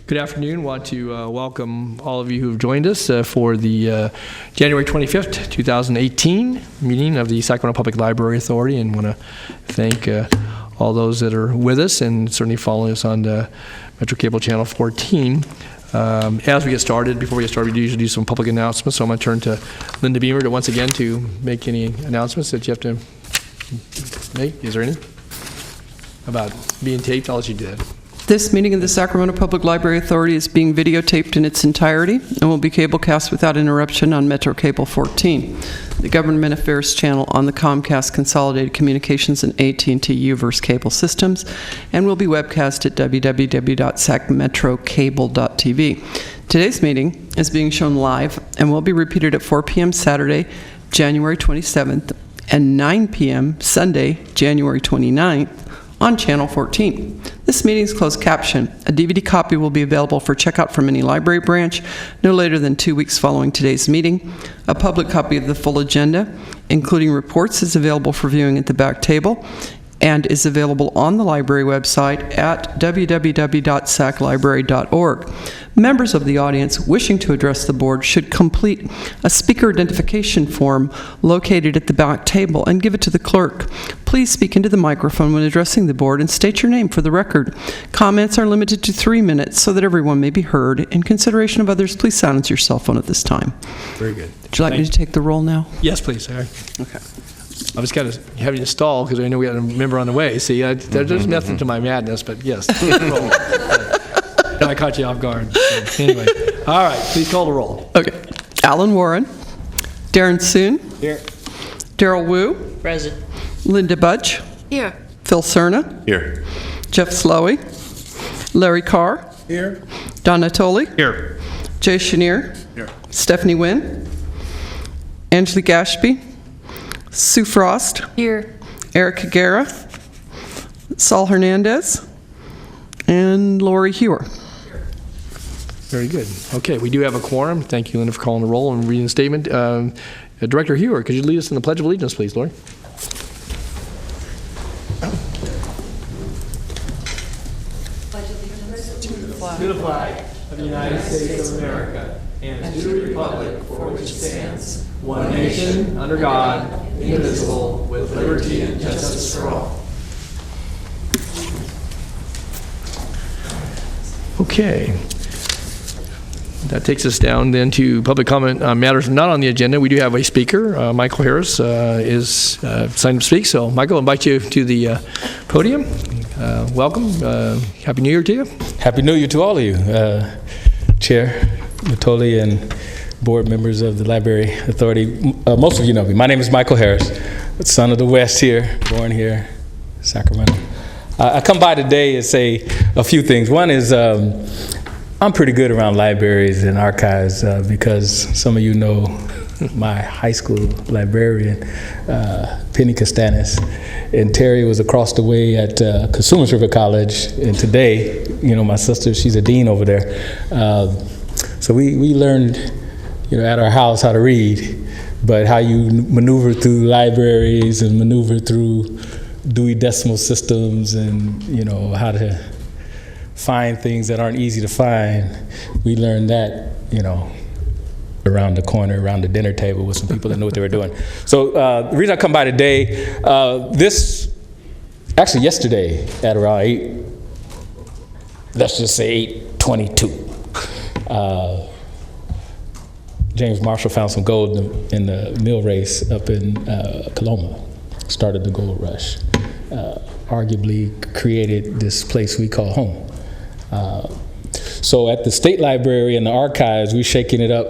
Good afternoon. Want to welcome all of you who have joined us for the January 25th, 2018 meeting of the Sacramento Public Library Authority, and want to thank all those that are with us and certainly following us on the Metro Cable Channel 14. As we get started, before we get started, we usually do some public announcements, so I'm going to turn to Linda Beamer to once again to make any announcements that you have to make. Is there any? About being taped? I'll let you do that. This meeting of the Sacramento Public Library Authority is being videotaped in its entirety and will be cablecast without interruption on Metro Cable 14, the Government Affairs channel on the Comcast Consolidated Communications and AT&T UVerse cable systems, and will be webcast at www.sacmetrocable.tv. Today's meeting is being shown live and will be repeated at 4 p.m. Saturday, January 27th, and 9 p.m. Sunday, January 29th, on Channel 14. This meeting is closed caption. A DVD copy will be available for checkout from any library branch no later than 2 weeks following today's meeting. A public copy of the full agenda, including reports, is available for viewing at the back table and is available on the library website at www.saclibrary.org. Members of the audience wishing to address the board should complete a speaker identification form located at the back table and give it to the clerk. Please speak into the microphone when addressing the board and state your name for the record. Comments are limited to 3 minutes so that everyone may be heard. In consideration of others, please silence your cell phone at this time. Very good. Would you like me to take the roll now? Yes, please. Sorry. Okay. I was kind of having to stall because I know we had a member on the way. See, there's method to my madness, but yes. No, I caught you off guard. So, anyway, all right, please call the roll. Okay. Alan Warren. Darren Soon. Here. Daryl Wu. Present. Linda Budge. Here. Phil Cerna. Here. Jeff Slowey. Larry Carr. Here. Donna Tolley. Here. Jay Chenier. Here. Stephanie Wynn. Angelique Ashby. Sue Frost. Here. Eric Higuera. Saul Hernandez. And Lori Hewer. Very good. Okay, we do have a quorum. Thank you, Linda, for calling the roll and reading the statement. Director Hewer, could you lead us in the Pledge of Allegiance, please, Lori? To the flag of the United States of America and to the republic for which it stands, one nation, under God, indivisible, with liberty and justice for all. Okay. That takes us down then to public comment on matters not on the agenda. We do have a speaker. Michael Harris is signed to speak. So, Michael, I invite you to the podium. Welcome. Happy New Year to you. Happy New Year to all of you, Chair Matoli and board members of the Library Authority. Most of you know me. My name is Michael Harris, son of the West here, born here, Sacramento. I come by today and say a few things. One is I'm pretty good around libraries and archives because some of you know my high school librarian, Penny Castanis, and Terry was across the way at Consumers River College, and today, you know, my sister, she's a dean over there. So we learned, you know, at our house how to read, but how you maneuver through libraries and maneuver through Dewey Decimal Systems and, you know, how to find things that aren't easy to find. We learned that, you know, around the corner, around the dinner table with some people that knew what they were doing. So the reason I come by today, actually yesterday at around 8, let's just say 8:22, James Marshall found some gold in the mill race up in Coloma, started the gold rush, arguably created this place we call home. So at the State Library and the archives, we're shaking it up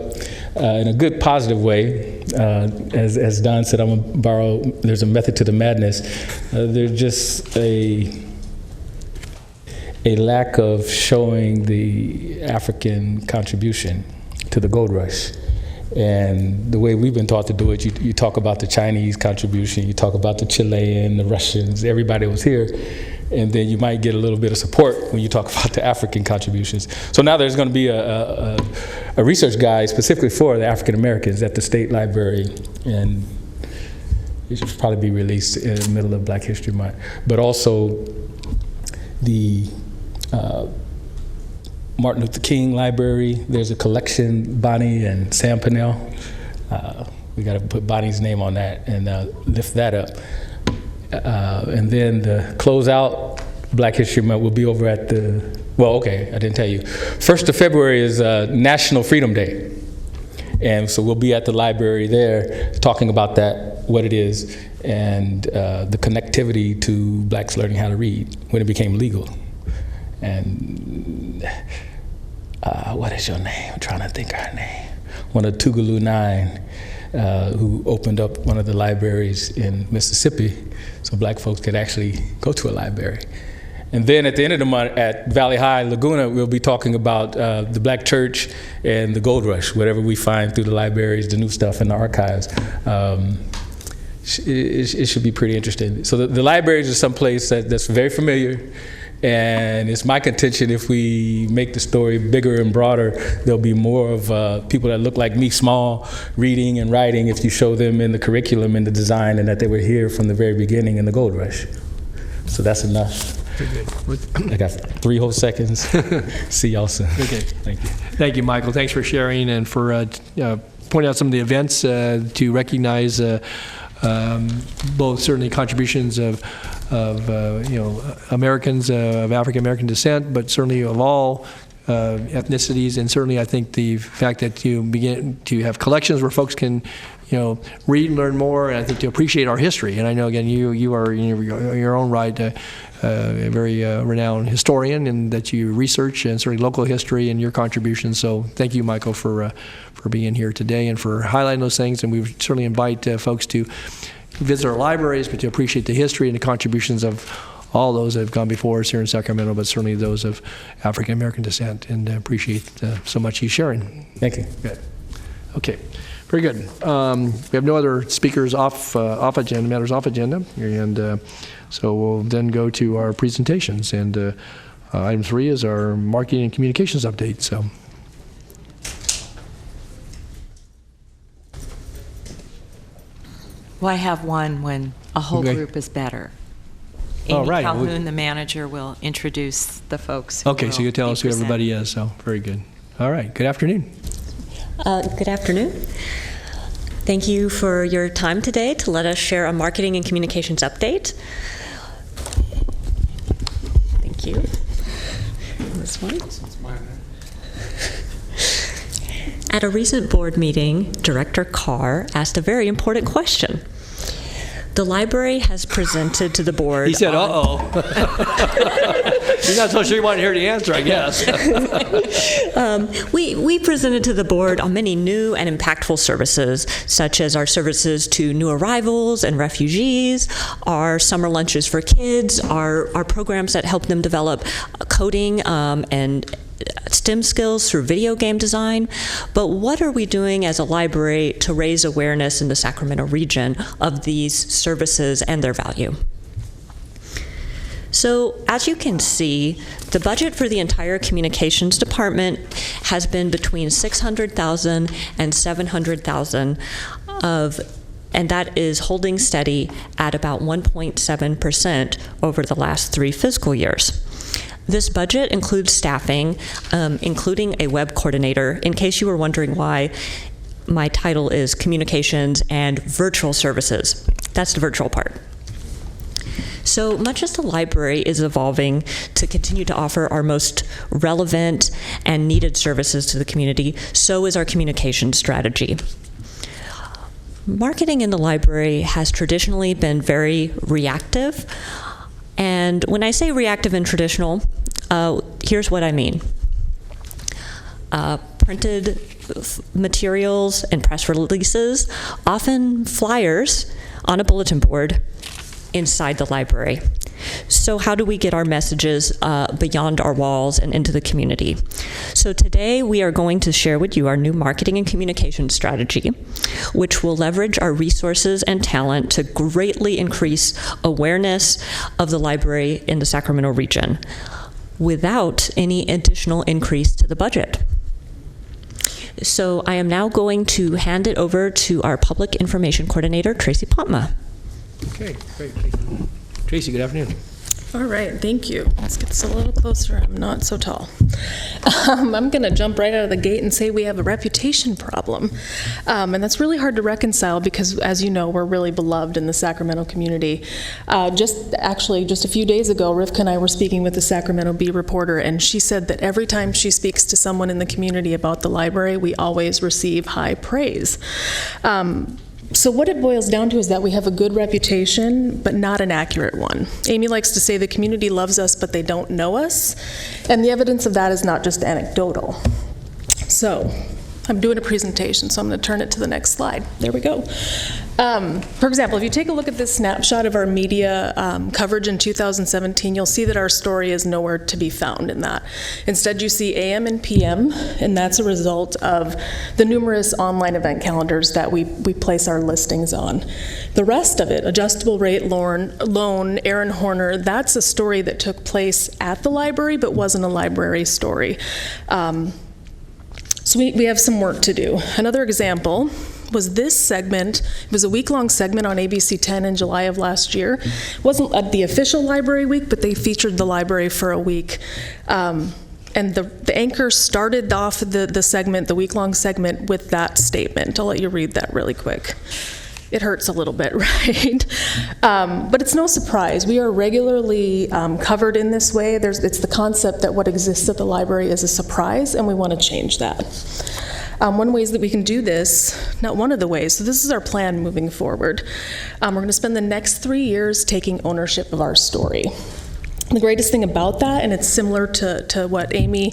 in a good, positive way. As Don said, I'm going to borrow, there's a method to the madness. There's just a lack of showing the African contribution to the gold rush. And the way we've been taught to do it, you talk about the Chinese contribution, you talk about the Chilean, the Russians, everybody was here. And then you might get a little bit of support when you talk about the African contributions. So now there's going to be a research guide specifically for the African Americans at the State Library, and it should probably be released in the middle of Black History Month. But also the Martin Luther King Library. There's a collection, Bonnie and Sam Pinnell. We got to put Bonnie's name on that and lift that up. And then the closeout Black History Month will be over at the, well, okay, I didn't tell you. 1st of February is National Freedom Day. And so we'll be at the library there talking about that, what it is, and the connectivity to blacks learning how to read when it became legal. And what is your name? I'm trying to think of her name. One of Tougaloo 9, who opened up one of the libraries in Mississippi so black folks could actually go to a library. And then at the end of the month at Valley High, Laguna, we'll be talking about the Black Church and the Gold Rush, whatever we find through the libraries, the new stuff in the archives. It should be pretty interesting. So the libraries are someplace that's very familiar, and it's my contention if we make the story bigger and broader, there'll be more of people that look like me, small, reading and writing, if you show them in the curriculum and the design and that they were here from the very beginning in the Gold Rush. So that's enough. I got 3 whole seconds. See y'all soon. Okay. Thank you. Thank you, Michael. Thanks for sharing and for pointing out some of the events to recognize both certainly contributions of Americans of African American descent, but certainly of all ethnicities, and certainly I think the fact that you begin to have collections where folks can read and learn more, and I think to appreciate our history. And I know, again, you are in your own right a very renowned historian, and that you research and certainly local history and your contributions. So thank you, Michael, for being here today and for highlighting those things. And we would certainly invite folks to visit our libraries, but to appreciate the history and the contributions of all those that have gone before us here in Sacramento, but certainly those of African American descent, and appreciate so much you sharing. Thank you. Good. Okay. Very good. We have no other speakers off agenda, matters off agenda, and so we'll then go to our presentations. And item 3 is our marketing and communications update. So. Well, I have one when a whole group is better. Amy Calhoun, the manager, will introduce the folks. Okay, so you tell us who everybody is. So very good. All right. Good afternoon. Good afternoon. Thank you for your time today to let us share a marketing and communications update. Thank you. This one. At a recent board meeting, Director Carr asked a very important question. The library has presented to the board. He said, "Uh-oh." You're not so sure you want to hear the answer, I guess. We presented to the board on many new and impactful services, such as our services to new arrivals and refugees, our summer lunches for kids, our programs that help them develop coding and STEM skills through video game design. But what are we doing as a library to raise awareness in the Sacramento region of these services and their value? So as you can see, the budget for the entire communications department has been between $600,000 and $700,000 and that is holding steady at about 1.7% over the last 3 fiscal years. This budget includes staffing, including a web coordinator, in case you were wondering why my title is Communications and Virtual Services. That's the virtual part. So much as the library is evolving to continue to offer our most relevant and needed services to the community, so is our communication strategy. Marketing in the library has traditionally been very reactive. And when I say reactive and traditional, here's what I mean. Printed materials and press releases, often flyers on a bulletin board inside the library. So how do we get our messages beyond our walls and into the community? So today we are going to share with you our new marketing and communication strategy, which will leverage our resources and talent to greatly increase awareness of the library in the Sacramento region without any additional increase to the budget. So I am now going to hand it over to our Public Information Coordinator, Tracy Potma. Okay, great. Tracy, good afternoon. All right, thank you. Let's get this a little closer. I'm not so tall. I'm going to jump right out of the gate and say we have a reputation problem. And that's really hard to reconcile because, as you know, we're really beloved in the Sacramento community. Just a few days ago, Rivka and I were speaking with the Sacramento Bee reporter, and she said that every time she speaks to someone in the community about the library, we always receive high praise. So what it boils down to is that we have a good reputation, but not an accurate one. Amy likes to say the community loves us, but they don't know us. And the evidence of that is not just anecdotal. So I'm doing a presentation, so I'm going to turn it to the next slide. There we go. For example, if you take a look at this snapshot of our media coverage in 2017, you'll see that our story is nowhere to be found in that. Instead, you see AM and PM, and that's a result of the numerous online event calendars that we place our listings on. The rest of it, adjustable rate loan, Aaron Horner, that's a story that took place at the library but wasn't a library story. So we have some work to do. Another example was this segment. It was a week-long segment on ABC 10 in July of last year. It wasn't at the official library week, but they featured the library for a week. And the anchor started off the segment, the week-long segment, with that statement. I'll let you read that really quick. It hurts a little bit, right? But it's no surprise. We are regularly covered in this way. It's the concept that what exists at the library is a surprise, and we want to change that. One way that we can do this, not one of the ways, so this is our plan moving forward. We're going to spend the next 3 years taking ownership of our story. The greatest thing about that, and it's similar to what Amy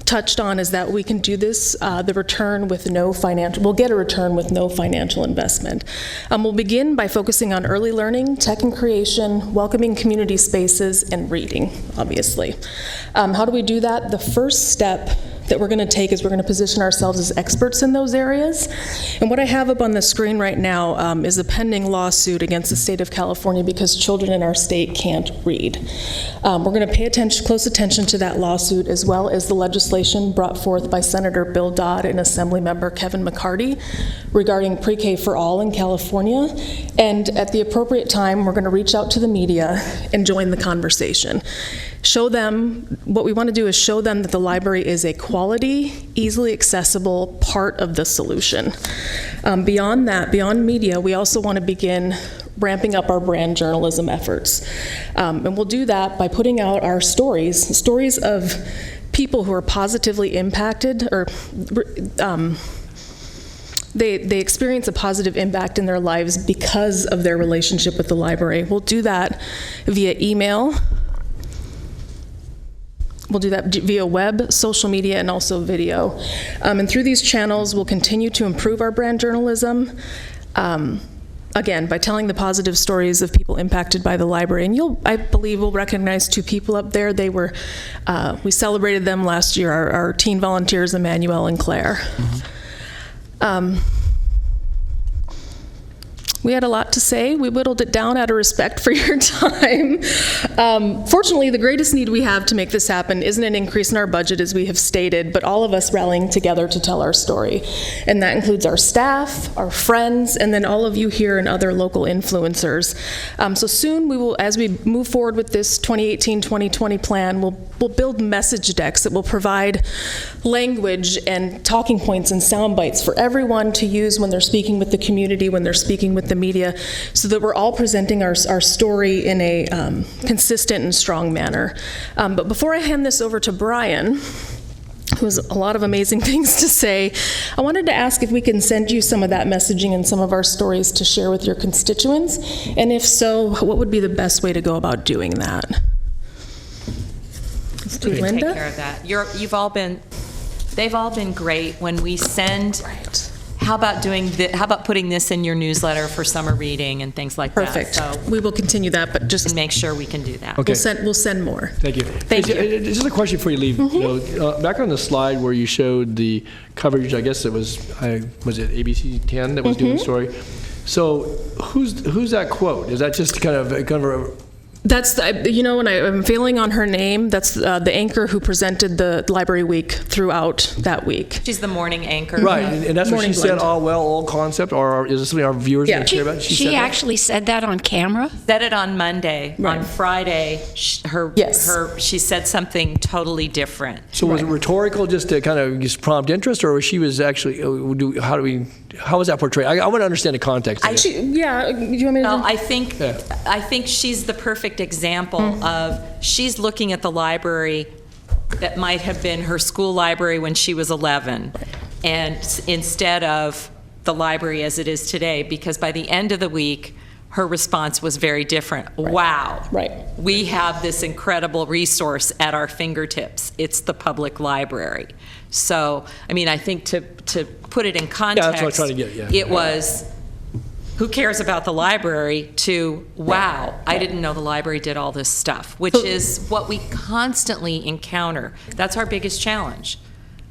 touched on, is that we can do this, we'll get a return with no financial investment. We'll begin by focusing on early learning, tech and creation, welcoming community spaces, and reading, obviously. How do we do that? The first step that we're going to take is we're going to position ourselves as experts in those areas. And what I have up on the screen right now is a pending lawsuit against the state of California because children in our state can't read. We're going to pay close attention to that lawsuit, as well as the legislation brought forth by Senator Bill Dodd and Assemblymember Kevin McCarty regarding pre-K for all in California. And at the appropriate time, we're going to reach out to the media and join the conversation. Show them, what we want to do is show them that the library is a quality, easily accessible part of the solution. Beyond that, beyond media, we also want to begin ramping up our brand journalism efforts. And we'll do that by putting out our stories of people who are positively impacted, or they experience a positive impact in their lives because of their relationship with the library. We'll do that via email. We'll do that via web, social media, and also video. And through these channels, we'll continue to improve our brand journalism, again, by telling the positive stories of people impacted by the library. And I believe we'll recognize two people up there. We celebrated them last year, our teen volunteers, Emmanuel and Claire. Mm-hmm. We had a lot to say. We whittled it down out of respect for your time. Fortunately, the greatest need we have to make this happen isn't an increase in our budget, as we have stated, but all of us rallying together to tell our story. And that includes our staff, our friends, and then all of you here and other local influencers. So soon, we will, as we move forward with this 2018-2020 plan, we'll build message decks that will provide language and talking points and sound bites for everyone to use when they're speaking with the community, when they're speaking with the media, so that we're all presenting our story in a consistent and strong manner. But before I hand this over to Brian, who has a lot of amazing things to say, I wanted to ask if we can send you some of that messaging and some of our stories to share with your constituents, and if so, what would be the best way to go about doing that? Let's do Linda. Take care of that. They've all been great when we send. Right. How about putting this in your newsletter for summer reading and things like Perfect. that? So we will continue that, but just make sure we can do that. Okay. We'll send more. Thank you. Thank you. This is a question before you leave. Mm-hmm. Back on the slide where you showed the coverage, I guess it was it ABC 10 that was doing the story. So who's that quote? Is that just kind of a That's, when I'm failing on her name, that's the anchor who presented the Library Week throughout that week. She's the morning anchor. Right, and that's what she Morning said, blend. all concept, or is this something our viewers Yeah. can care about? She She said that? actually said that on camera? Said it on Monday. Right. On Friday, Yes. she said something totally different. So was it rhetorical just to kind of just prompt interest, or she was actually, how was that portrayed? I want to understand the context. of it. Do you want me to? Well, I think she's the perfect example of she's looking at the library that might have been her school library when she was 11, and instead of the library as it is today, because by the end of the week, her response was very different. Wow. Right. We have this incredible resource at our fingertips. It's the public library. So, I mean, I think to put it in context, that's what I'm trying to get, yeah. it was, who cares about the library, to, wow, I didn't know the library did all this stuff, which is what we constantly encounter. That's our biggest challenge.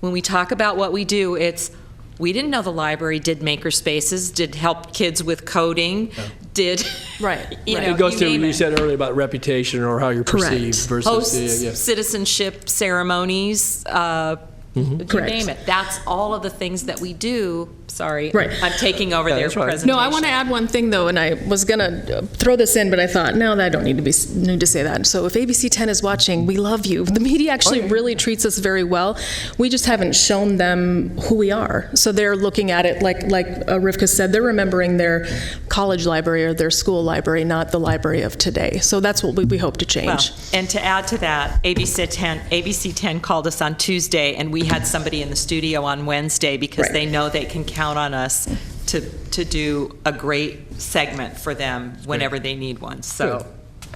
When we talk about what we do, it's, we didn't know the library did maker spaces, did help kids with coding, did, Right. It goes to what name you it. said earlier about reputation or how you're perceived versus Hosts citizenship ceremonies, you Correct. name it. That's all of the things that we do. Sorry, Right. I'm taking over their that's right. presentation. No, I want to add one thing, though, and I was going to throw this in, but I thought, no, I don't need to say that. So if ABC 10 is watching, we love you. The media actually really treats us very well. We just haven't shown them who we are. So they're looking at it, like Rivka said, they're remembering their college library or their school library, not the library of today. So that's what we hope to change. Well, and to add to that, ABC 10 called us on Tuesday, and we had somebody in the studio on Wednesday because Right. they know they can count on us to do a great segment for them whenever they need one. So,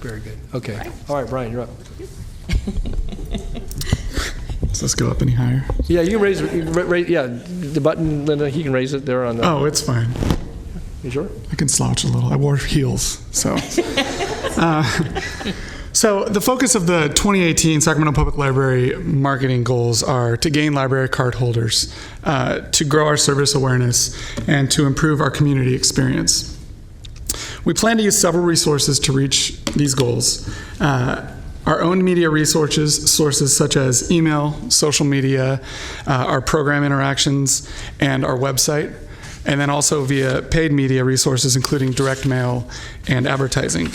Very good. Okay. All right, Brian, you're up. Does this go up any higher? Yeah, you can raise the button, Linda, he can raise it there on the, Oh, it's fine. you sure? I can slouch a little. I wore heels, so. So the focus of the 2018 Sacramento Public Library marketing goals are to gain library card holders, to grow our service awareness, and to improve our community experience. We plan to use several resources to reach these goals. Our own media sources such as email, social media, our program interactions, and our website, and then also via paid media resources including direct mail and advertising.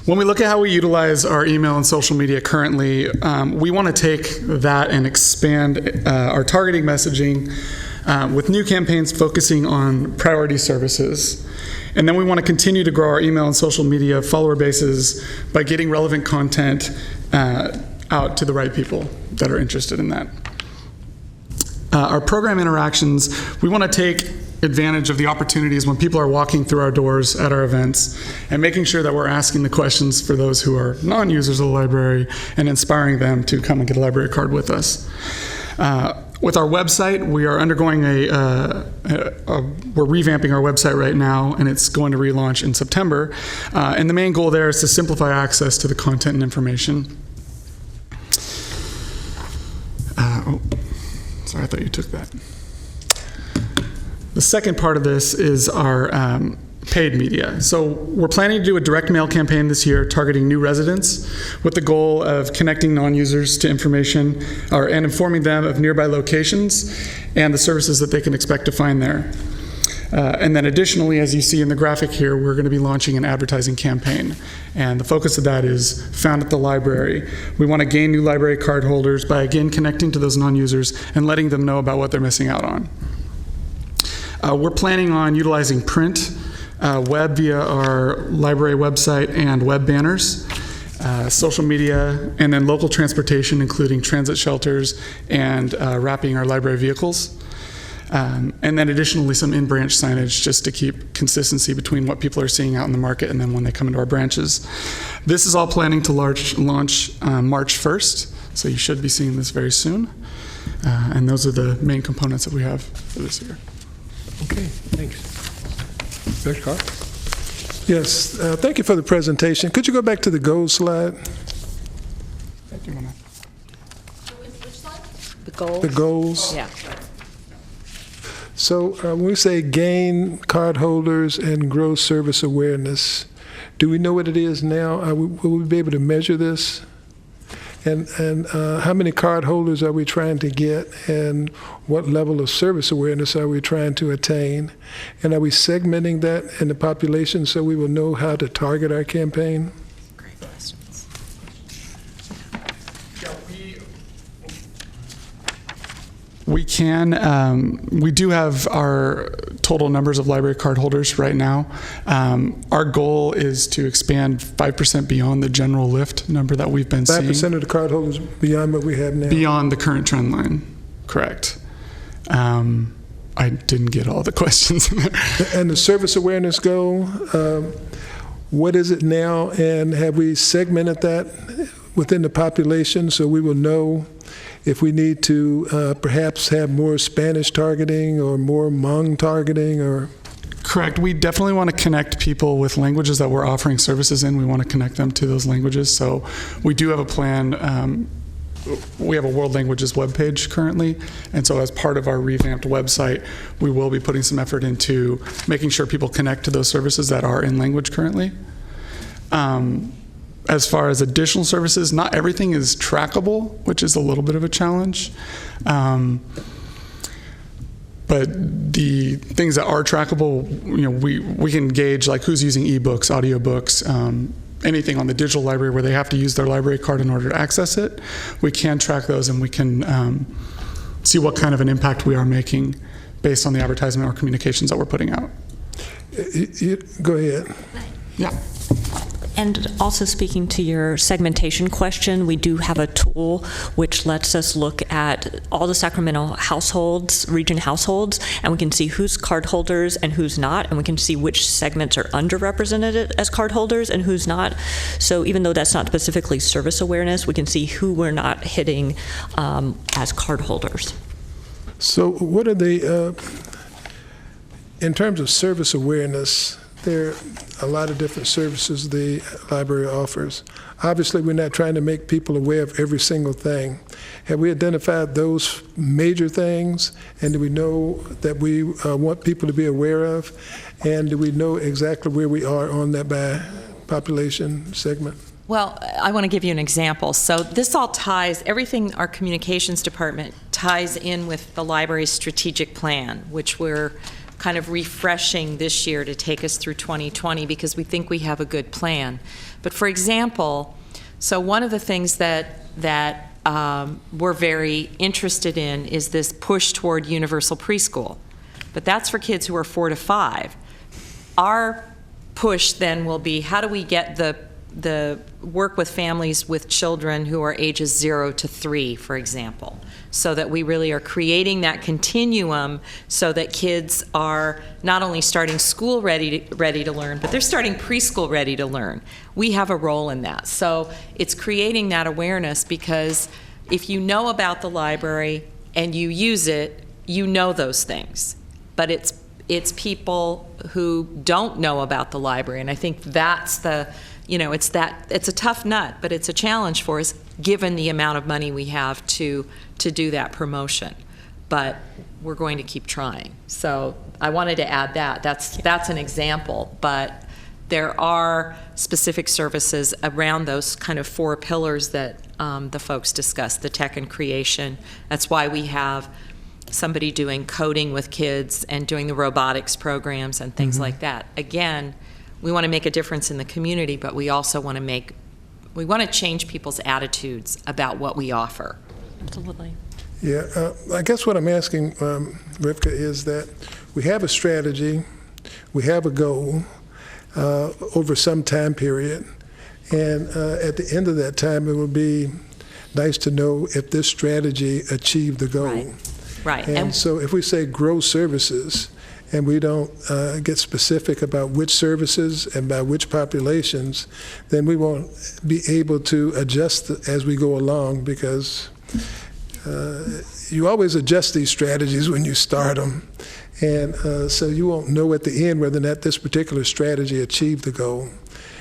When we look at how we utilize our email and social media currently, we want to take that and expand our targeting messaging with new campaigns focusing on priority services. And then we want to continue to grow our email and social media follower bases by getting relevant content out to the right people that are interested in that. Our program interactions, we want to take advantage of the opportunities when people are walking through our doors at our events and making sure that we're asking the questions for those who are non-users of the library and inspiring them to come and get a library card with us. With our website, we are undergoing we're revamping our website right now, and it's going to relaunch in September. And the main goal there is to simplify access to the content and information. Sorry, I thought you took that. The second part of this is our paid media. So we're planning to do a direct mail campaign this year targeting new residents with the goal of connecting non-users to information and informing them of nearby locations and the services that they can expect to find there. And then additionally, as you see in the graphic here, we're going to be launching an advertising campaign. And the focus of that is found at the library. We want to gain new library card holders by, again, connecting to those non-users and letting them know about what they're missing out on. We're planning on utilizing print, web via our library website and web banners, social media, and then local transportation, including transit shelters and wrapping our library vehicles. And then additionally some in-branch signage just to keep consistency between what people are seeing out in the market and then when they come into our branches. This is all planning to launch March 1st, so you should be seeing this very soon. And those are the main components that we have for this year. Okay, thanks. Dr. Carr? Yes, thank you for the presentation. Could you go back to the goals slide? The goal? The goals. Yeah. So when we say gain cardholders and grow service awareness, Do we know what it is now? Will we be able to measure this? And how many card holders are we trying to get, and what level of service awareness are we trying to attain? And are we segmenting that in the population so we will know how to target our campaign? Great questions. We can. We do have our total numbers of library card holders right now. Our goal is to expand 5% beyond the general lift number that we've been seeing. 5% of the card holders beyond what we have now? Beyond the current trend line, correct. I didn't get all the questions in there. And the service awareness goal, what is it now, and have we segmented that within the population so we will know if we need to perhaps have more Spanish targeting or more Hmong targeting? Or Correct. We definitely want to connect people with languages that we're offering services in. We want to connect them to those languages. So we do have a plan. We have a World Languages webpage currently, and so as part of our revamped website, we will be putting some effort into making sure people connect to those services that are in language currently. As far as additional services, not everything is trackable, which is a little bit of a challenge. But the things that are trackable, we can gauge, like who's using ebooks, audiobooks, anything on the digital library where they have to use their library card in order to access it. We can track those, and we can see what kind of an impact we are making based on the advertisement or communications that we're putting out. Go ahead. Yeah. And also speaking to your segmentation question, we do have a tool which lets us look at all the Sacramento households, region households, and we can see who's card holders and who's not, and we can see which segments are underrepresented as card holders and who's not. So even though that's not specifically service awareness, we can see who we're not hitting as card holders. So what are the, in terms of service awareness, there are a lot of different services the library offers. Obviously, we're not trying to make people aware of every single thing. Have we identified those major things, and do we know that we want people to be aware of, and do we know exactly where we are on that by population segment? Well, I want to give you an example. So this all ties, everything our communications department ties in with the library's strategic plan, which we're kind of refreshing this year to take us through 2020 because we think we have a good plan. But for example, so one of the things that we're very interested in is this push toward universal preschool. But that's for kids who are 4 to 5. Our push then will be, how do we get the work with families with children who are ages 0 to 3, for example, so that we really are creating that continuum so that kids are not only starting school ready to learn, but they're starting preschool ready to learn. We have a role in that. So it's creating that awareness, because if you know about the library and you use it, you know those things. But it's people who don't know about the library, and I think that's the, it's a tough nut, but it's a challenge for us given the amount of money we have to do that promotion. But we're going to keep trying. So I wanted to add that. That's an example, but there are specific services around those kind of 4 pillars that the folks discussed, the tech and creation. That's why we have somebody doing coding with kids and doing the robotics programs and things like that. Again, we want to make a difference in the community, but we also want to change people's attitudes about what we offer. Absolutely. Yeah, I guess what I'm asking, Rivka, is that we have a strategy, we have a goal over some time period, and at the end of that time, it would be nice to know if this strategy achieved the goal. Right. And so if we say grow services, and we don't get specific about which services and by which populations, then we won't be able to adjust as we go along, because you always adjust these strategies when you start them. And so you won't know at the end whether or not this particular strategy achieved the goal.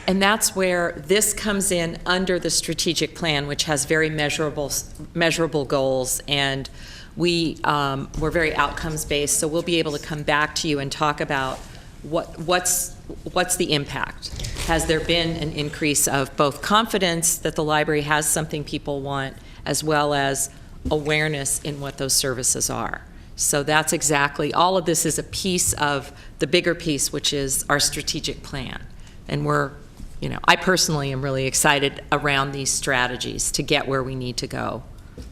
And that's where this comes in under the strategic plan, which has very measurable goals, and we're very outcomes based, so we'll be able to come back to you and talk about what's the impact? Has there been an increase of both confidence that the library has something people want, as well as awareness in what those services are? So that's exactly, all of this is a piece of the bigger piece, which is our strategic plan. And I personally am really excited around these strategies to get where we need to go.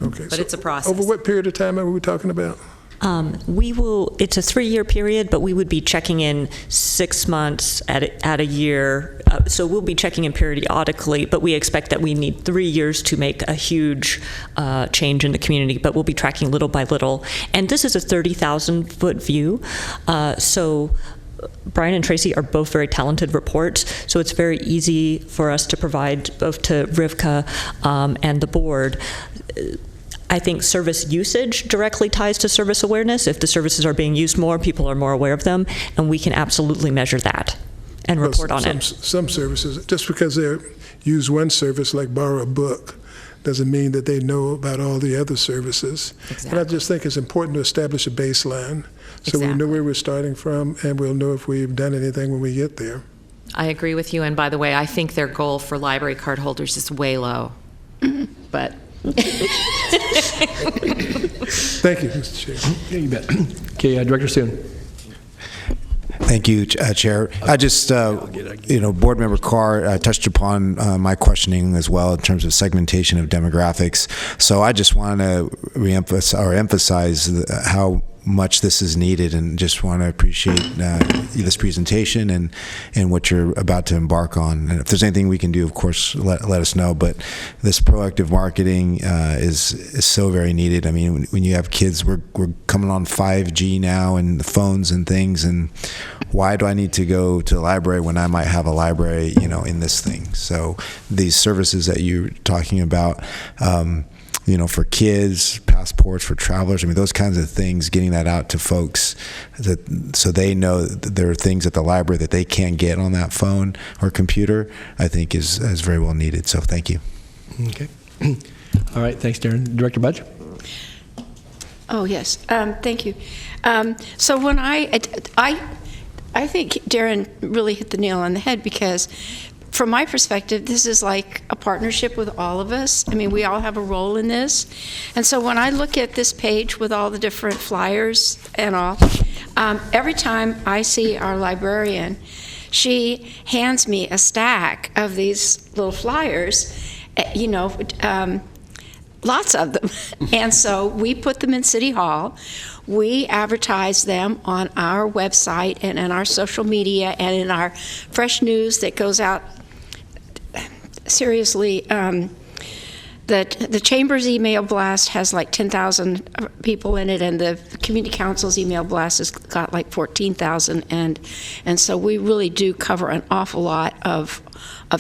Okay. But So it's a process. over what period of time are we talking about? It's a 3-year period, but we would be checking in 6 months at a year. So we'll be checking in periodically, but we expect that we need 3 years to make a huge change in the community, but we'll be tracking little by little. And this is a 30,000-foot view. So Brian and Tracy are both very talented reports, so it's very easy for us to provide both to Rivka and the board. I think service usage directly ties to service awareness. If the services are being used more, people are more aware of them, and we can absolutely measure that and report on it. Some services, just because they use one service, like borrow a book, doesn't mean that they know about all the other services. Exactly. And I just think it's important to establish a baseline so we know where we're starting from, and we'll know if we've done anything when we get there. I agree with you, and by the way, I think their goal for library card holders is way low. But Thank you, Mr. Chair. Yeah, you bet. Okay, Director Soon. Thank you, Chair. I just, Board Member Carr touched upon my questioning as well in terms of segmentation of demographics. So I just want to emphasize how much this is needed, and just want to appreciate this presentation and what you're about to embark on. And if there's anything we can do, of course, let us know. But this proactive marketing is so very needed. I mean, when you have kids, we're coming on 5G now, and the phones and things, and why do I need to go to the library when I might have a library, in this thing? So these services that you're talking about, for kids, passports for travelers, those kinds of things, getting that out to folks so they know that there are things at the library that they can't get on that phone or computer, I think is very well needed. So thank you. Okay. All right, thanks, Darren. Director Budge? Oh, yes. Thank you. So when I think Darren really hit the nail on the head, because from my perspective, this is like a partnership with all of us. We all have a role in this. And so when I look at this page with all the different flyers and all, every time I see our librarian, she hands me a stack of these little flyers, lots of them. And so we put them in City Hall. We advertise them on our website and in our social media and in our fresh news that goes out. Seriously, the Chamber's email blast has like 10,000 people in it, and the Community Council's email blast has got like 14,000, and so we really do cover an awful lot of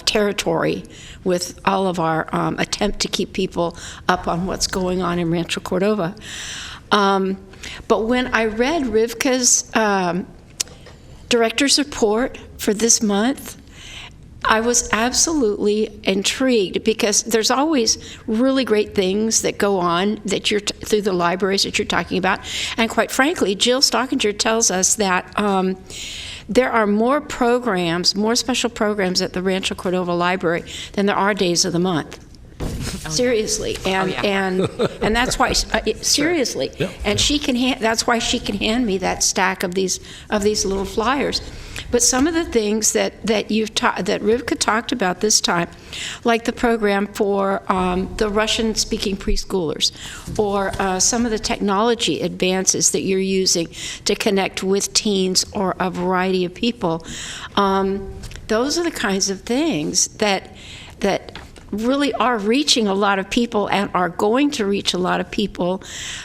territory with all of our attempt to keep people up on what's going on in Rancho Cordova. But when I read Rivka's director's report for this month, I was absolutely intrigued, because there's always really great things that go on that through the libraries that you're talking about. And quite frankly, Jill Stockinger tells us that there are more programs, more special programs at the Rancho Cordova Library than there are days of the month. Seriously, and that's why seriously, and that's why she can hand me that stack of these little flyers. But some of the things that Rivka talked about this time, like the program for the Russian-speaking preschoolers, or some of the technology advances that you're using to connect with teens or a variety of people, those are the kinds of things that really are reaching a lot of people and are going to reach a lot of people,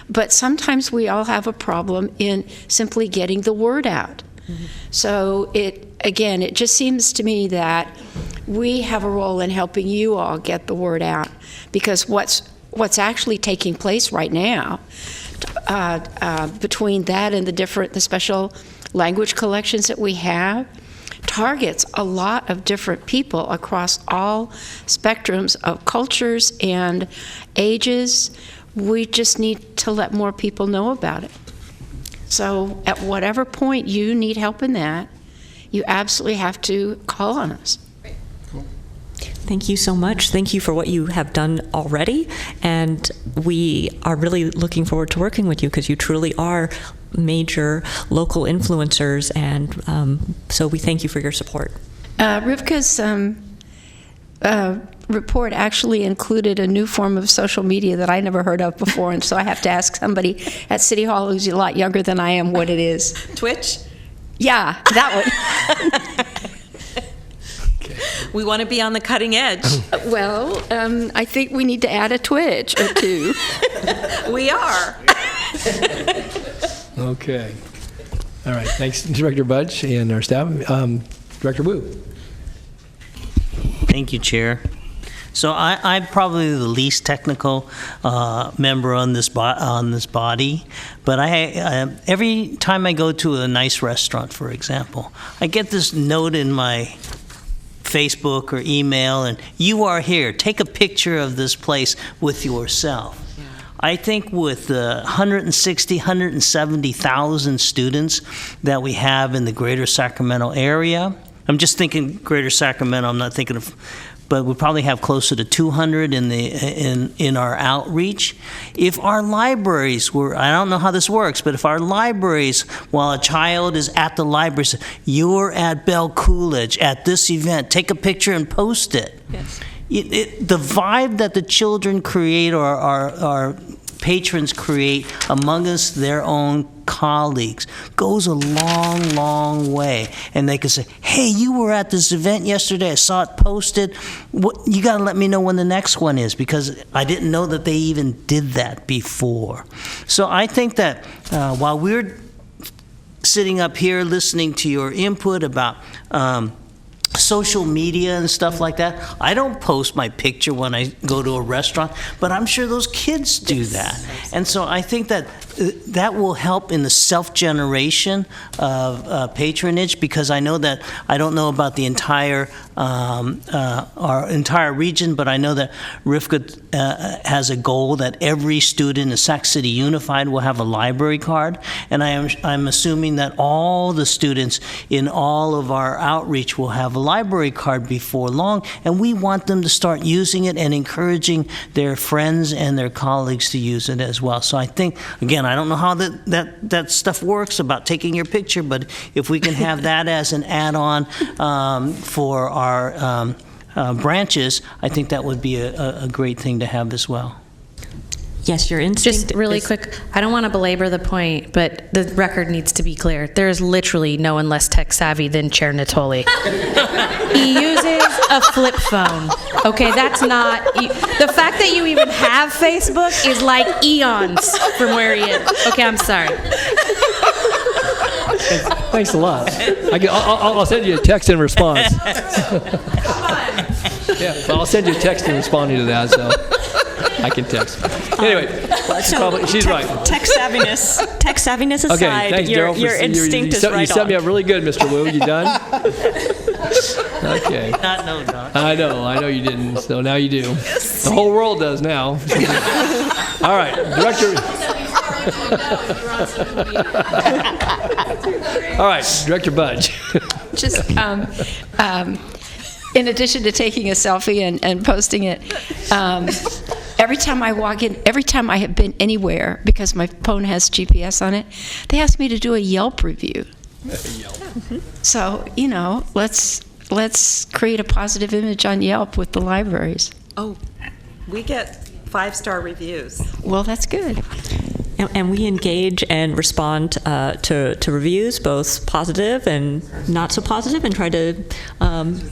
but sometimes we all have a problem in simply getting the word out. Mm-hmm. So it just seems to me that we have a role in helping you all get the word out, because what's actually taking place right now, between that and the special language collections that we have, targets a lot of different people across all spectrums of cultures and ages. We just need to let more people know about it. So at whatever point you need help in that, you absolutely have to call on us. Thank you so much. Thank you for what you have done already. And we are really looking forward to working with you because you truly are major local influencers. And so we thank you for your support. Rivka's report actually included a new form of social media that I never heard of before, and so I have to ask somebody at City Hall who's a lot younger than I am what it is. Twitch? Yeah, that one. We want to be on the cutting edge. Well, I think we need to add a Twitch or two. We are. Okay. All right. Thanks, Director Budge and our staff. Director Wu. Thank you, Chair. So I'm probably the least technical member on this body, but every time I go to a nice restaurant, for example, I get this note in my Facebook or email, and you are here. Take a picture of this place with yourself. Yeah. I think with the 170,000 students that we have in the greater Sacramento area, I'm just thinking greater Sacramento, I'm not thinking of, but we probably have closer to 200 in our outreach. If our libraries were, I don't know how this works, but if our libraries, while a child is at the library, say, you're at Bell Coolidge at this event, take a picture and post it. Yes. The vibe that the children create or our patrons create among us, their own colleagues, goes a long, long way. And they can say, hey, you were at this event yesterday, I saw it posted. You got to let me know when the next one is, because I didn't know that they even did that before. So I think that while we're sitting up here listening to your input about social media and stuff like that, I don't post my picture when I go to a restaurant, but I'm sure those kids do that. And so I think that that will help in the self-generation of patronage, because I know that, I don't know about the entire, our entire region, but I know that Rivka has a goal that every student in Sac City Unified will have a library card, and I'm assuming that all the students in all of our outreach will have a library card before long, and we want them to start using it and encouraging their friends and their colleagues to use it as well. So I think, again, I don't know how that stuff works about taking your picture, but if we can have that as an add-on for our branches, I think that would be a great thing to have as well. Yes, your instinct. Just really quick, I don't want to belabor the point, but the record needs to be clear. There is literally no one less tech savvy than Chair Natoli. He uses a flip phone. Okay, that's not, the fact that you even have Facebook is like eons from where he is. Okay, I'm sorry. Thanks a lot. I'll send you a text in response. Yeah, well, I'll send you a text in responding to that, so I can text. Anyway, she's right. Tech savviness aside, okay, thanks, your Daryl, instinct is right on. You set me up really good, Mr. Wu. You done? Okay. No, Doc. I know you didn't, so now you do. Yes. The whole world does now. All right, Director. All right, Director Budge. Just in addition to taking a selfie and posting it, every time I walk in, every time I have been anywhere, because my phone has GPS on it, they ask me to do a Yelp review. So, let's create a positive image on Yelp with the libraries. Oh, we get 5-star reviews. Well, that's good. And we engage and respond to reviews, both positive and not so positive, and try to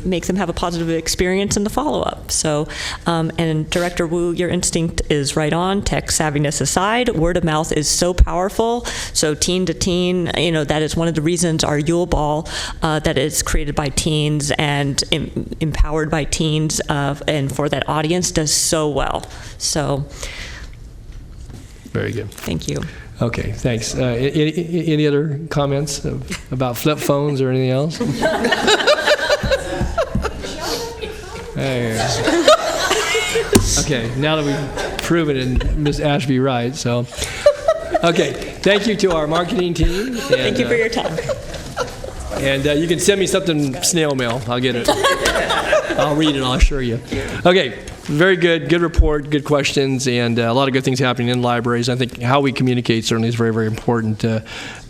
make them have a positive experience in the follow-up. So, and Director Wu, your instinct is right on. Tech savviness aside, word of mouth is so powerful. So teen to teen, that is one of the reasons our Yule Ball that is created by teens and empowered by teens and for that audience does so well. So. Very good. Thank you. Okay, thanks. Any other comments about flip phones or anything else? Okay, now that we've proven it, Ms. Ashby right, so. Okay, thank you to our marketing team. Thank you for your time. And you can send me something snail mail. I'll get it. I'll read it, I'll assure you. Okay, very good. Good report, good questions, and a lot of good things happening in libraries. I think how we communicate certainly is very, very important.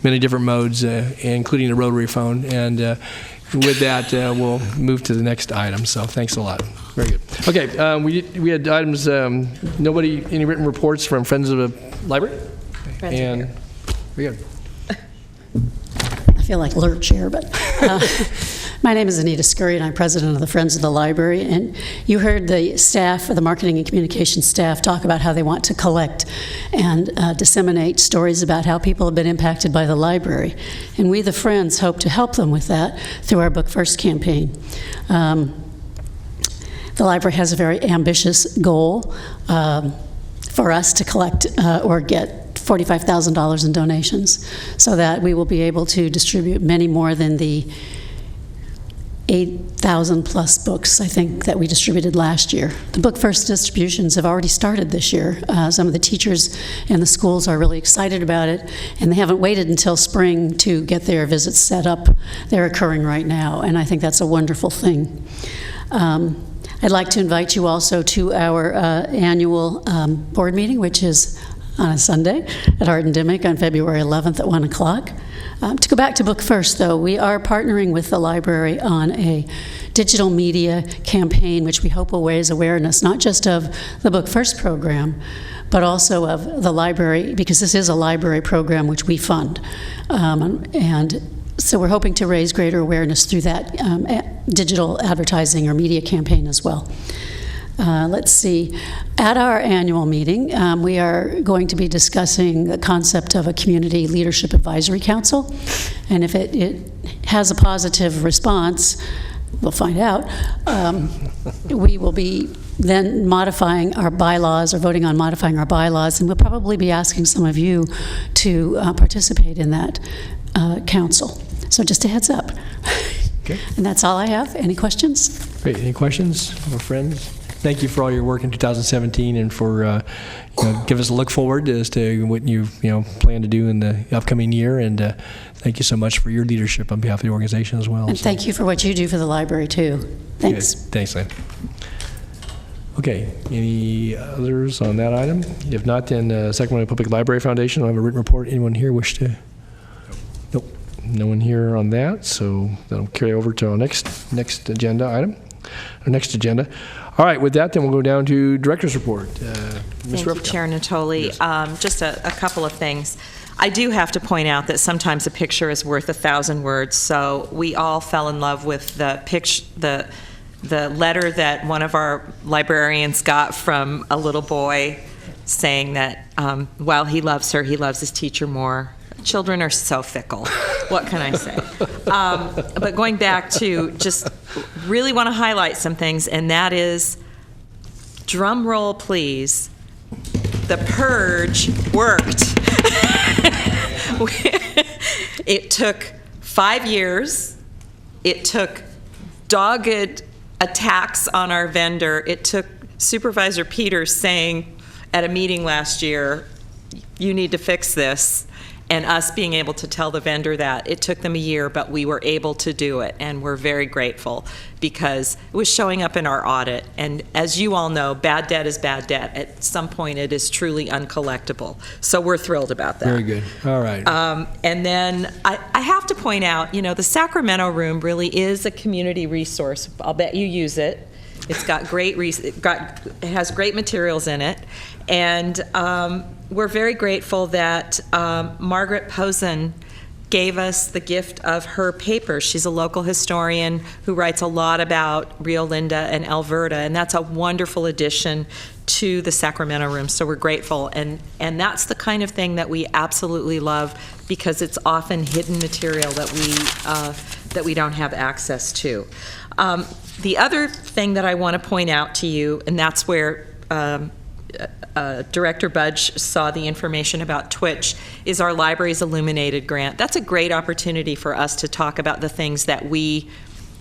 Many different modes, including the rotary phone. And with that, we'll move to the next item. So thanks a lot. Very good. Okay, we had items, any written reports from Friends of the Library? And very good. I feel like Lurch here, but my name is Anita Scurry, and I'm president of the Friends of the Library. And you heard the staff, the marketing and communication staff, talk about how they want to collect and disseminate stories about how people have been impacted by the library. And we, the Friends, hope to help them with that through our Book First campaign. The library has a very ambitious goal for us to collect or get $45,000 in donations, so that we will be able to distribute many more than the 8,000 plus books, I think, that we distributed last year. The Book First distributions have already started this year. Some of the teachers in the schools are really excited about it, and they haven't waited until spring to get their visits set up. They're occurring right now, and I think that's a wonderful thing. I'd like to invite you also to our annual board meeting, which is on a Sunday at Art and Dimick on February 11th at 1 o'clock. To go back to Book First, though, we are partnering with the library on a digital media campaign, which we hope will raise awareness, not just of the Book First program, but also of the library, because this is a library program which we fund. And so we're hoping to raise greater awareness through that digital advertising or media campaign as well. Let's see. At our annual meeting, we are going to be discussing the concept of a community leadership advisory council. And if it has a positive response, we'll find out, we will be then modifying our bylaws or voting on modifying our bylaws, and we'll probably be asking some of you to participate in that council. So just a heads up. Okay. And that's all I have. Any questions? Great. Any questions from our friends? Thank you for all your work in 2017 and for give us a look forward as to what you plan to do in the upcoming year. And thank you so much for your leadership on behalf of the organization as well. And thank you for what you do for the library too. Thanks. Good. Thanks, Lynn. Okay. Any others on that item? If not, then Sacramento Public Library Foundation. I have a written report. Anyone here wish to? Nope. No one here on that. So that'll carry over to our next agenda item. Our next agenda. All right, with that, then we'll go down to Director's Report. Ms. Thank you, Chair Natoli. Yes. Just a couple of things. I do have to point out that sometimes a picture is worth 1,000 words, so we all fell in love with the letter that one of our librarians got from a little boy saying that while he loves her, he loves his teacher more. Children are so fickle. What can I say? But going back to just really want to highlight some things, and that is, drum roll please, the purge worked. It took 5 years. It took dogged attacks on our vendor. It took Supervisor Peters saying at a meeting last year, you need to fix this. And us being able to tell the vendor that. It took them a year, but we were able to do it, and we're very grateful because it was showing up in our audit. And as you all know, bad debt is bad debt. At some point, it is truly uncollectible. So we're thrilled about that. Very good. All right. And then I have to point out, the Sacramento room really is a community resource. I'll bet you use it. It's got it has great materials in it, and we're very grateful that Margaret Posen gave us the gift of her papers. She's a local historian who writes a lot about Rio Linda and Alberta, and that's a wonderful addition to the Sacramento room. So we're grateful, and that's the kind of thing that we absolutely love because it's often hidden material that we don't have access to. The other thing that I want to point out to you, and that's where Director Budge saw the information about Twitch, is our Libraries Illuminated grant. That's a great opportunity for us to talk about the things that we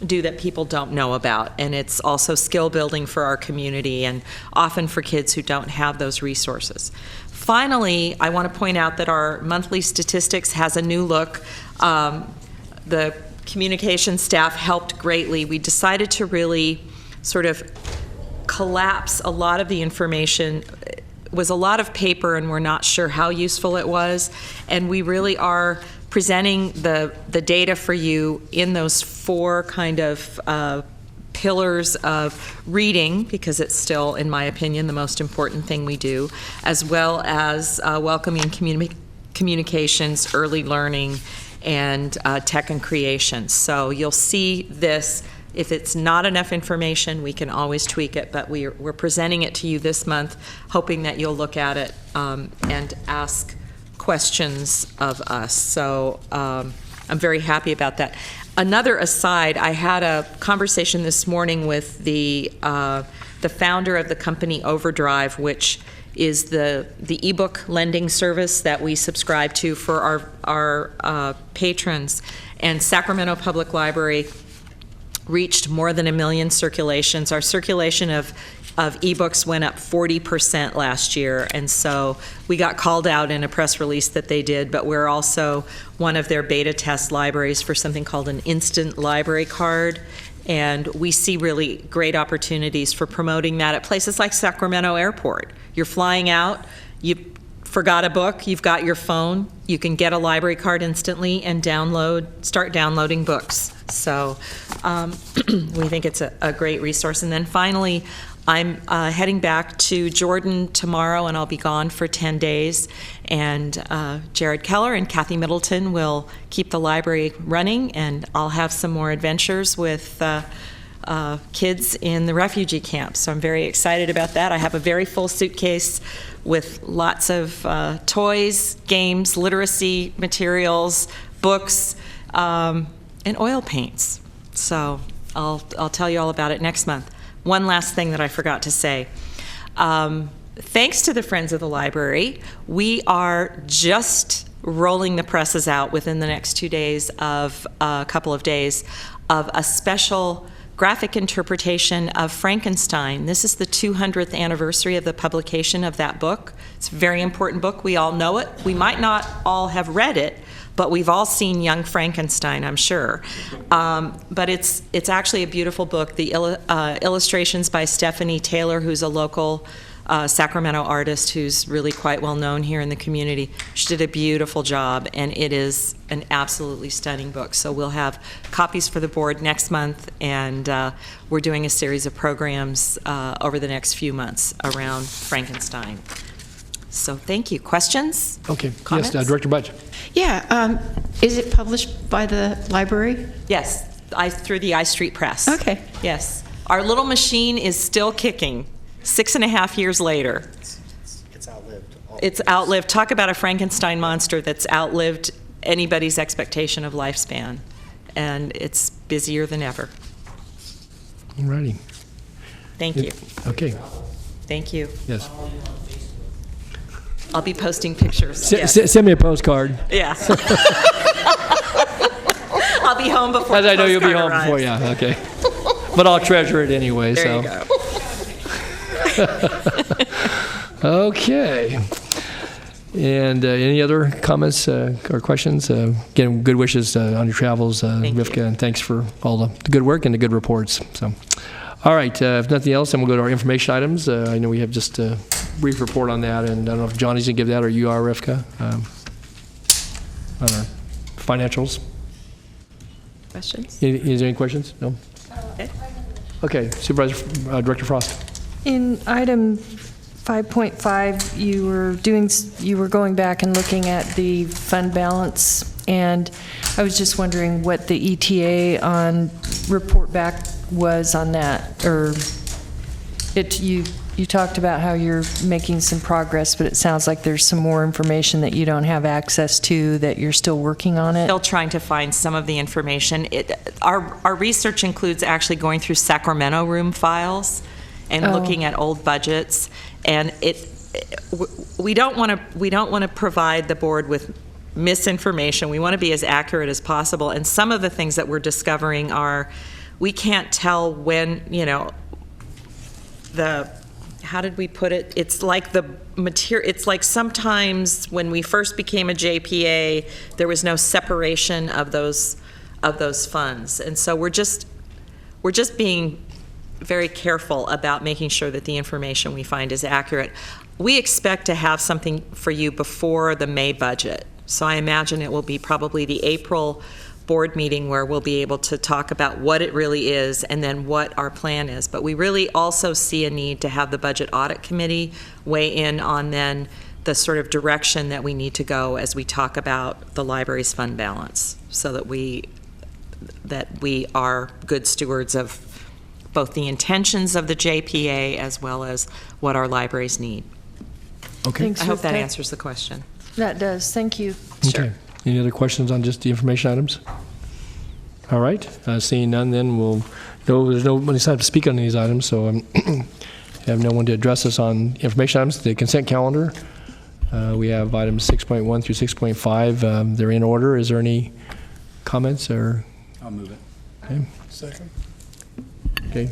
do that people don't know about, and it's also skill building for our community and often for kids who don't have those resources. Finally, I want to point out that our monthly statistics has a new look. The communication staff helped greatly. We decided to really sort of collapse a lot of the information. It was a lot of paper, and we're not sure how useful it was. And we really are presenting the data for you in those 4 kind of pillars of reading, because it's still, in my opinion, the most important thing we do, as well as welcoming communications, early learning, and tech and creation. So you'll see this. If it's not enough information, we can always tweak it, but we're presenting it to you this month, hoping that you'll look at it and ask questions of us. So I'm very happy about that. Another aside, I had a conversation this morning with the founder of the company Overdrive, which is the ebook lending service that we subscribe to for our patrons. And Sacramento Public Library reached more than 1 million circulations. Our circulation of ebooks went up 40% last year, and so we got called out in a press release that they did, but we're also one of their beta test libraries for something called an instant library card, and we see really great opportunities for promoting that at places like Sacramento Airport. You're flying out, you forgot a book, you've got your phone, you can get a library card instantly and start downloading books. So we think it's a great resource. And then finally, I'm heading back to Jordan tomorrow, and I'll be gone for 10 days. And Jared Keller and Kathy Middleton will keep the library running, and I'll have some more adventures with kids in the refugee camp. So I'm very excited about that. I have a very full suitcase with lots of toys, games, literacy materials, books, and oil paints. So I'll tell you all about it next month. One last thing that I forgot to say. Thanks to the Friends of the Library, we are just rolling the presses out within the next 2 days of a couple of days of a special graphic interpretation of Frankenstein. This is the 200th anniversary of the publication of that book. It's a very important book. We all know it. We might not all have read it, but we've all seen Young Frankenstein, I'm sure. But it's actually a beautiful book. The illustrations by Stephanie Taylor, who's a local Sacramento artist who's really quite well known here in the community. She did a beautiful job, and it is an absolutely stunning book. So we'll have copies for the board next month, and we're doing a series of programs over the next few months around Frankenstein. So thank you. Questions? Okay. Comments? Yes, Director Budge. Yeah, is it published by the library? Yes, through the I Street Press. Okay. Yes. Our little machine is still kicking 6.5 years later. It's outlived. It's outlived. Talk about a Frankenstein monster that's outlived anybody's expectation of lifespan. And it's busier than ever. All righty. Thank you. Okay. Thank you. Yes. I'll be posting pictures. Yes. Send me a postcard. Yeah. I'll be home before As the I know you'll be home postcard before, arrives. yeah, okay. But I'll treasure it anyway, There so. you go. Okay. And any other comments or questions? Again, good wishes on your travels, Rivka, and thanks for all the good work and the good reports. So, all right, if nothing else, then we'll go to our information items. I know we have just a brief report on that, and I don't know if Johnny's going to give that or you are, Rivka, on our financials. Questions? Is there any questions? No? Okay. Okay, Supervisor, Director Frost. In item 5.5, you were going back and looking at the fund balance, and I was just wondering what the ETA on report back was on that, or you talked about how you're making some progress, but it sounds like there's some more information that you don't have access to, that you're still working on it. Still trying to find some of the information. Our research includes actually going through Sacramento room files and looking at old budgets, and we don't want to provide the board with misinformation. We want to be as accurate as possible, and some of the things that we're discovering are we can't tell when, how did we put it? It's like the material, it's like sometimes when we first became a JPA, there was no separation of those of those funds. And so we're just being very careful about making sure that the information we find is accurate. We expect to have something for you before the May budget. So I imagine it will be probably the April board meeting where we'll be able to talk about what it really is and then what our plan is. But we really also see a need to have the Budget Audit Committee weigh in on then the sort of direction that we need to go as we talk about the library's fund balance, so that we are good stewards of both the intentions of the JPA as well as what our libraries need. Okay. Thanks, I hope that Rivka. answers the question. That does. Thank you. Okay. Any other questions on just the information items? All right. Seeing none, then there's nobody signed up to speak on these items, so have no one to address us on information items. The consent calendar, we have items 6.1 through 6.5. They're in order. Is there any comments or? I'll move it. Okay. Second. Okay.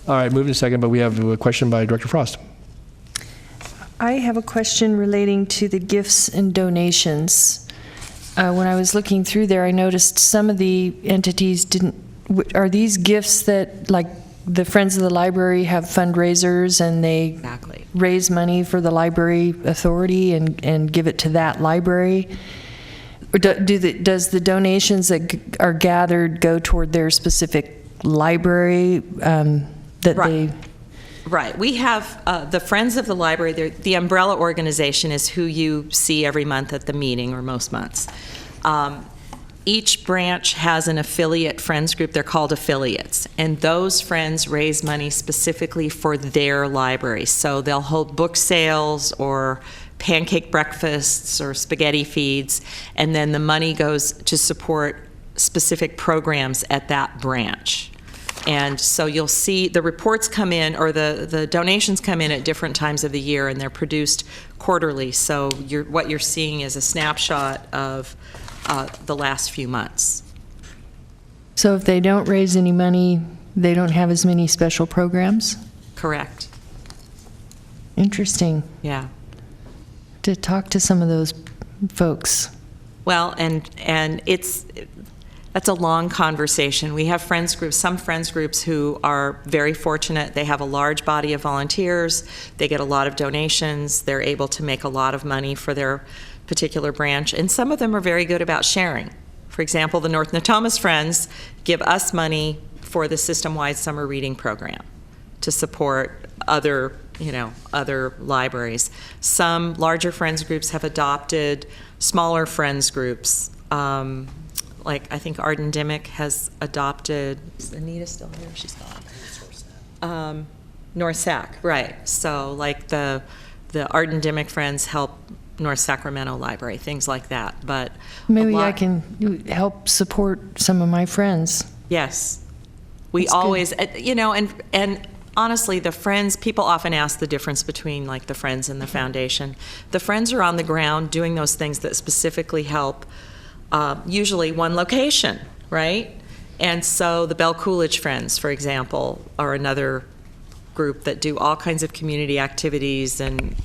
All right, moving to second, but we have a question by Director Frost. I have a question relating to the gifts and donations. When I was looking through there, I noticed some of the entities didn't. Are these gifts that, like, the Friends of the Library have fundraisers and they Exactly. raise money for the library authority and give it to that library? Or does the donations that are gathered go toward their specific library that Right. they? Right. We have the Friends of the Library. The umbrella organization is who you see every month at the meeting, or most months. Each branch has an affiliate friends group. They're called affiliates. And those friends raise money specifically for their library. So they'll hold book sales or pancake breakfasts or spaghetti feeds, and then the money goes to support specific programs at that branch. And so you'll see the reports come in, or the donations come in at different times of the year, and they're produced quarterly. So what you're seeing is a snapshot of the last few months. So if they don't raise any money, they don't have as many special programs? Correct. Interesting. Yeah. To talk to some of those folks. Well, and that's a long conversation. We have friends groups, some friends groups who are very fortunate. They have a large body of volunteers. They get a lot of donations. They're able to make a lot of money for their particular branch. And some of them are very good about sharing. For example, the North Natomas Friends give us money for the system-wide summer reading program to support other libraries. Some larger friends groups have adopted smaller friends groups. Like, I think Arden Dimmick has adopted, is Anita still here? She's gone. North Sac, right. So, like, the Arden Dimmick Friends help North Sacramento Library, things like that. But maybe I can help support some of my friends. Yes. We That's always, good. and honestly, the Friends, people often ask the difference between, like, the Friends and the Foundation. The Friends are on the ground doing those things that specifically help usually one location, right? And so the Bell Coolidge Friends, for example, are another group that do all kinds of community activities, and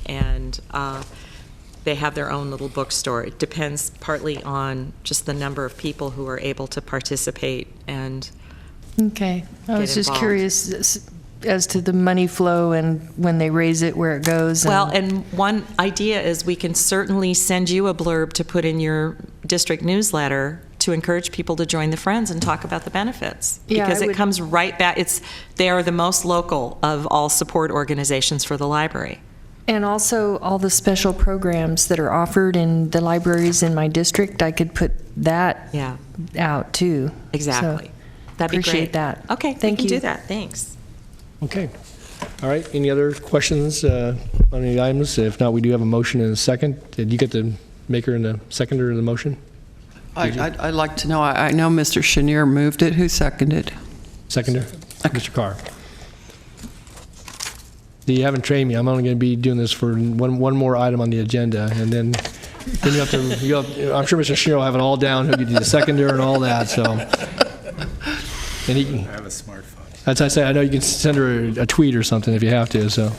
they have their own little bookstore. It depends partly on just the number of people who are able to participate and Okay. I was just involved. curious as to the money flow and when they raise it, where it goes. Well, and one idea is we can certainly send you a blurb to put in your district newsletter to encourage people to join the Friends and talk about the benefits. Yeah, Because I it would- comes right back. They are the most local of all support organizations for the library. And also all the special programs that are offered in the libraries in my district, I could put that Yeah. out too. Exactly. So, That'd be appreciate great. that. Okay, Thank we can you. do that. Thanks. Okay. All right. Any other questions on any items? If not, we do have a motion and a second. Did you get the maker and the seconder of the motion? I'd like to know, I know Mr. Chenier moved it. Who seconded? Seconder? Mr. Carr. You haven't trained me. I'm only going to be doing this for one more item on the agenda, and then you have to. I'm sure Mr. Chenier will have it all down. He'll give you the seconder and all that. So, and he. I have a smartphone. As I say, I know you can send her a tweet or something if you have to. So,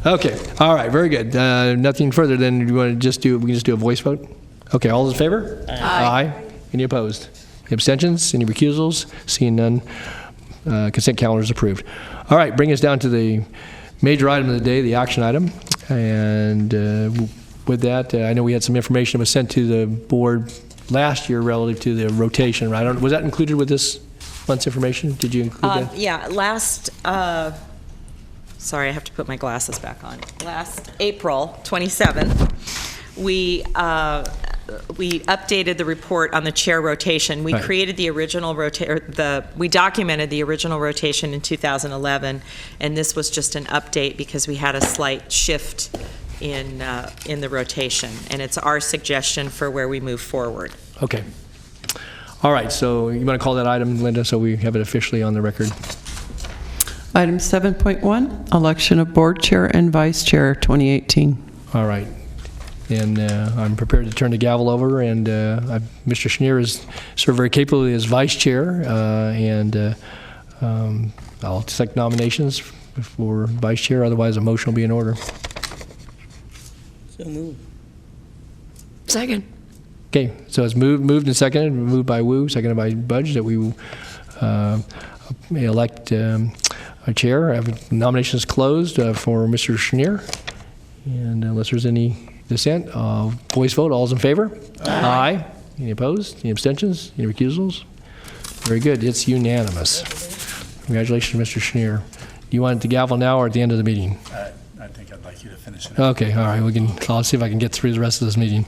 okay, all right, very good. Nothing further. Then we can just do a voice vote. Okay, all those in favor? Aye. Any opposed? Abstentions? Any recusals? Seeing none, consent calendar is approved. All right, bring us down to the major item of the day, the action item. And with that, I know we had some information that was sent to the board last year relative to the rotation, right? Was that included with this month's information? Did you include that? Yeah, sorry, I have to put my glasses back on. Last April 27th, we updated the report on the chair rotation. We created the original we documented the original rotation in 2011, and this was just an update because we had a slight shift in the rotation, and it's our suggestion for where we move forward. Okay. All right, so you want to call that item, Linda, so we have it officially on the record? Item 7.1, election of board chair and vice chair 2018. All right. And I'm prepared to turn the gavel over, and Mr. Schneer is served very capably as vice chair, and I'll take nominations for vice chair, otherwise a motion will be in order. So moved. Second. Okay, so it's moved and seconded, moved by Wu, seconded by Budge, that we elect a chair. Nominations closed for Mr. Schneer, and unless there's any dissent, voice vote. All's in favor? Aye. Any opposed? Any abstentions? Any recusals? Very good. It's unanimous. Congratulations, Mr. Schneer. Do you want the gavel now or at the end of the meeting? I think I'd like you to finish it. Okay. All right. I'll see if I can get through the rest of this meeting.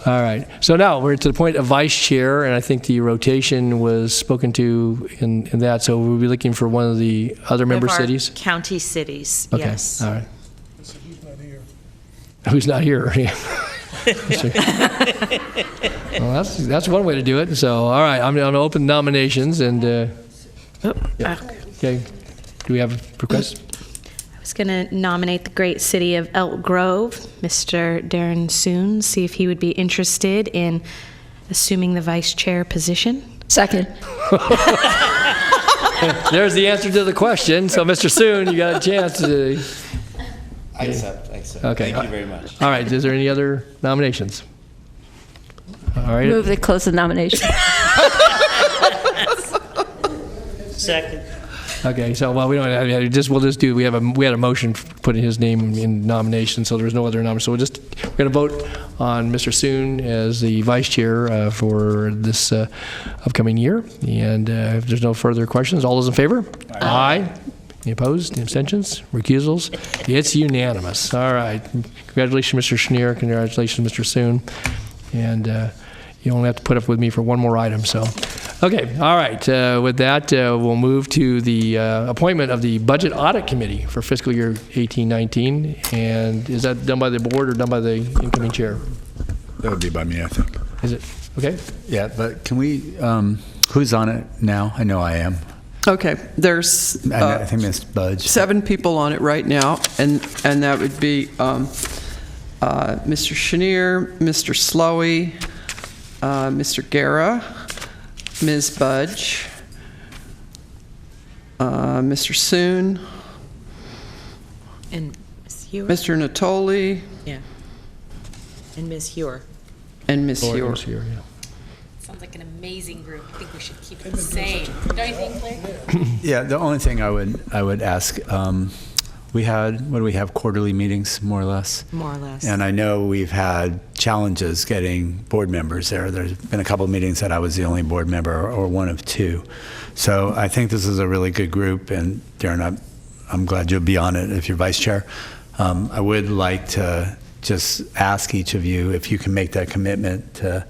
All right. So now we're to the point of vice chair, and I think the rotation was spoken to in that. So we'll be looking for one of the other member cities. County cities. Okay. Yes. All right. Who's not here? Well, that's one way to do it. So, all right, I'm going to open nominations, and okay. Do we have a request? I was going to nominate the great city of Elk Grove, Mr. Darren Soon, see if he would be interested in assuming the vice chair position. Second. There's the answer to the question. So, Mr. Soon, you got a chance to. I accept. Okay. Thank you very much. All right. Is there any other nominations? All right. Move to close the nomination. Second. Okay. So, well, we don't have we'll just do. We had a motion putting his name in nomination, so there's no other nomination. So we're going to vote on Mr. Soon as the vice chair for this upcoming year. And if there's no further questions, all those in favor? Aye. Any opposed? Any abstentions? Recusals? It's unanimous. All right. Congratulations, Mr. Schneer. Congratulations, Mr. Soon. And you only have to put up with me for one more item. So, okay. All right. With that, we'll move to the appointment of the Budget Audit Committee for fiscal year 18-19. And is that done by the board or done by the incoming chair? That would be by me, I think. Is it? Okay. Yeah, but can we, who's on it now? I know I am. Okay, there's I think Ms. Budge. 7 people on it right now, and that would be Mr. Schneer, Mr. Slowey, Mr. Guerra, Ms. Budge, Mr. Soon, And Ms. Hewer. Mr. Natoli, Yeah. And Ms. Hewer. and Ms. Hewer. Ms. Hewer, yeah. Sounds like an amazing group. I think we should keep it the same. Don't you think, Claire? Yeah, the only thing I would ask, we have quarterly meetings, more or less? More or less. And I know we've had challenges getting board members there. There's been a couple of meetings that I was the only board member or one of 2. So I think this is a really good group, and Darren, I'm glad you'll be on it if you're vice chair. I would like to just ask each of you if you can make that commitment to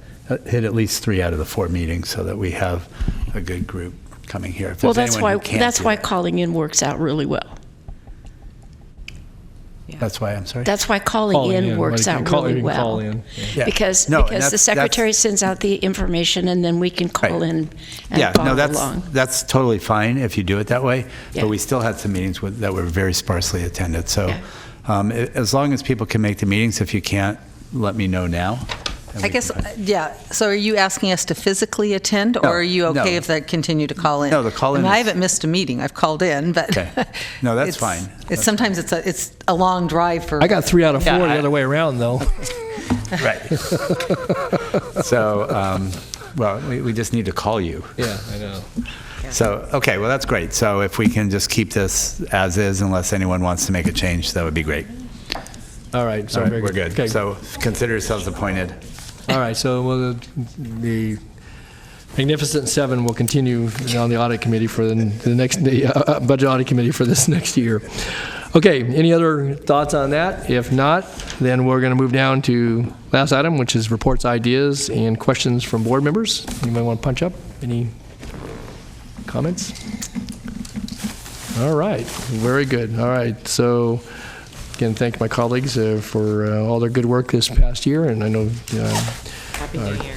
hit at least 3 out of the 4 meetings so that we have a good group coming here. If Well, there's that's anyone why who can't that's do why it. calling in works out really well. That's why, I'm sorry? That's why calling in works out really well. Call in. Yeah. Because No, and the that's- secretary sends out the information, and then we can call in and Yeah, follow no, along. that's totally fine if you do it that way. Yeah. But we still had some meetings that were very sparsely attended. So as long as people can make the meetings, if you can't, let me know now. I guess, yeah. So are you asking us to physically attend, or are you no. okay if they continue to call in? No, the call-in I is- haven't missed a meeting. I've called in, but Okay. No, that's fine. Sometimes it's a long drive for. I got 3 out of 4 Yeah, the other way around, though. Right. So, Well, we just need to call you. Yeah, I know. So, okay, well, that's great. So if we can just keep this as is, unless anyone wants to make a change, that would be great. All right, so All right, very we're good. Okay. So consider yourselves appointed. All right, so the Magnificent Seven will continue on the audit committee for the next, budget audit committee for this next year. Okay, any other thoughts on that? If not, then we're going to move down to last item, which is reports, ideas, and questions from board members. Anybody want to punch up? Any comments? All right, very good. All right, so again, thank my colleagues for all their good work this past year, and I know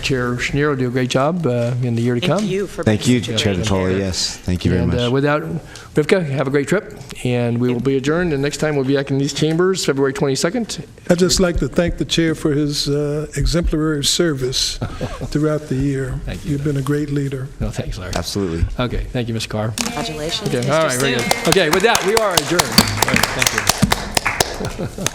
Chair Schneer will do a great job in the year to come. Thank you, Chair Natoli. Yes, thank you very much. And with that, Rivka, have a great trip, and we will be adjourned. And next time we'll be back in these chambers, February 22nd. I'd just like to thank the chair for his exemplary service throughout the year. Thank you. You've been a great leader. No, thanks, Larry. Absolutely. Okay, thank you, Ms. Carr. Congratulations. Okay, all right, very good. Okay, with that, we are adjourned. All right, thank you.